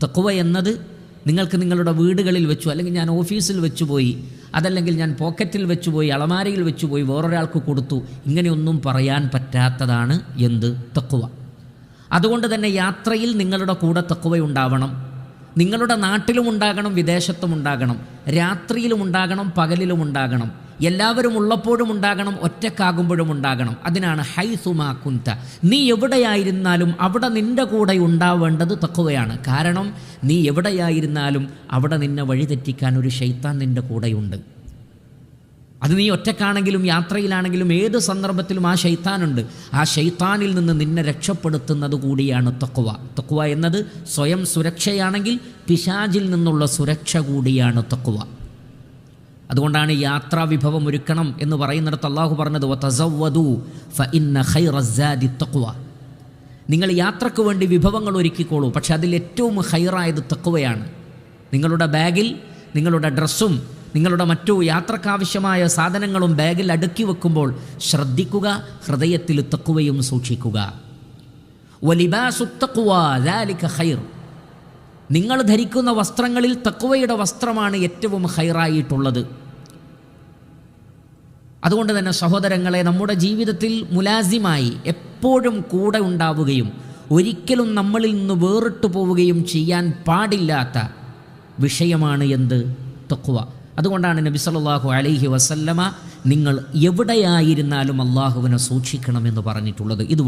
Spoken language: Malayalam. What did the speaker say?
തഖ്വ എന്നത് നിങ്ങൾക്ക് നിങ്ങളുടെ വീടുകളിൽ വെച്ചു, അല്ലെങ്കിൽ ഞാൻ ഓഫീസിൽ വെച്ചുപോയി, അതല്ലെങ്കിൽ ഞാൻ പോക്കറ്റിൽ വെച്ചുപോയി, അളമാരയിൽ വെച്ചുപോയി, വേറൊരാൾക്ക് കൊടുത്തു, ഇങ്ങനെയൊന്നും പറയാൻ പറ്റാത്തതാണ് എന്ത്? തഖ്വ. അതുകൊണ്ട് തന്നെ യാത്രയിൽ നിങ്ങളുടെ കൂടെ തഖ്വ ഉണ്ടാവണം. നിങ്ങളുടെ നാട്ടിലും ഉണ്ടാകണം, വിദേശത്തും ഉണ്ടാകണം, രാത്രിയിലും ഉണ്ടാകണം, പകലിലും ഉണ്ടാകണം, എല്ലാവരും ഉള്ളപ്പോഴും ഉണ്ടാകണം, ഒറ്റക്കാകുമ്പോഴും ഉണ്ടാകണം. അതിനാണ് ഹൈസുമാ കുന്ത, നീ എവിടെയായിരുന്നാലും അവിടെ നിൻ്റെ കൂടെ ഉണ്ടാവേണ്ടത് തഖ്വയാണ്. കാരണം നീ എവിടെയായിരുന്നാലും അവിടെ നിന്നെ വഴിതെറ്റിക്കാൻ ഒരു ശൈത്താൻ നിൻ്റെ കൂടെയുണ്ട്. അത് നീ ഒറ്റക്കാണെങ്കിലും യാത്രയിലാണെങ്കിലും ഏത് സന്ദർഭത്തിലും ആ ശൈത്താനുണ്ട്. ആ ശൈത്താനിൽ നിന്ന് നിന്നെ രക്ഷപ്പെടുത്തുന്നത് കൂടിയാണ് തഖ്വ. തഖ്വ എന്നത് സ്വയം സുരക്ഷയാണെങ്കിൽ പിശാചിൽ നിന്നുള്ള സുരക്ഷ കൂടിയാണ് തഖ്വ. അതുകൊണ്ടാണ് യാത്രാ വിഭവം ഒരുക്കണം എന്ന് പറയുന്നിടത്ത് അള്ളാഹു പറഞ്ഞത് വതസവ്വദൂ ഫഇന്ന ഖൈറസ്സാദി തഖ്വ. നിങ്ങൾ യാത്രയ്ക്ക് വേണ്ടി വിഭവങ്ങൾ ഒരുക്കിക്കോളൂ, പക്ഷെ അതിൽ ഏറ്റവും ഖൈറായത് തഖ്വയാണ്. നിങ്ങളുടെ ബാഗിൽ നിങ്ങളുടെ ഡ്രസ്സും നിങ്ങളുടെ മറ്റു യാത്രക്കാവശ്യമായ സാധനങ്ങളും ബാഗിൽ അടുക്കി വെക്കുമ്പോൾ ശ്രദ്ധിക്കുക, ഹൃദയത്തിൽ തഖ്വയും സൂക്ഷിക്കുക. വലിബാസു തഖ്വ ദാലിക ഖൈർ, നിങ്ങൾ ധരിക്കുന്ന വസ്ത്രങ്ങളിൽ തഖ്വയുടെ വസ്ത്രമാണ് ഏറ്റവും ഖൈറായിട്ടുള്ളത്. അതുകൊണ്ട് തന്നെ സഹോദരങ്ങളെ, നമ്മുടെ ജീവിതത്തിൽ മുലാസിമായി എപ്പോഴും കൂടെ ഉണ്ടാവുകയും ഒരിക്കലും നമ്മളിൽ നിന്ന് വേറിട്ട് പോവുകയും ചെയ്യാൻ പാടില്ലാത്ത വിഷയമാണ് എന്ത്? തഖ്വ. അതുകൊണ്ടാണ് നബി സല്ലല്ലാഹു അലൈഹി വസല്ലമ നിങ്ങൾ എവിടെയായിരുന്നാലും അള്ളാഹുവിനെ സൂക്ഷിക്കണമെന്ന് പറഞ്ഞിട്ടുള്ളത്. ഇത്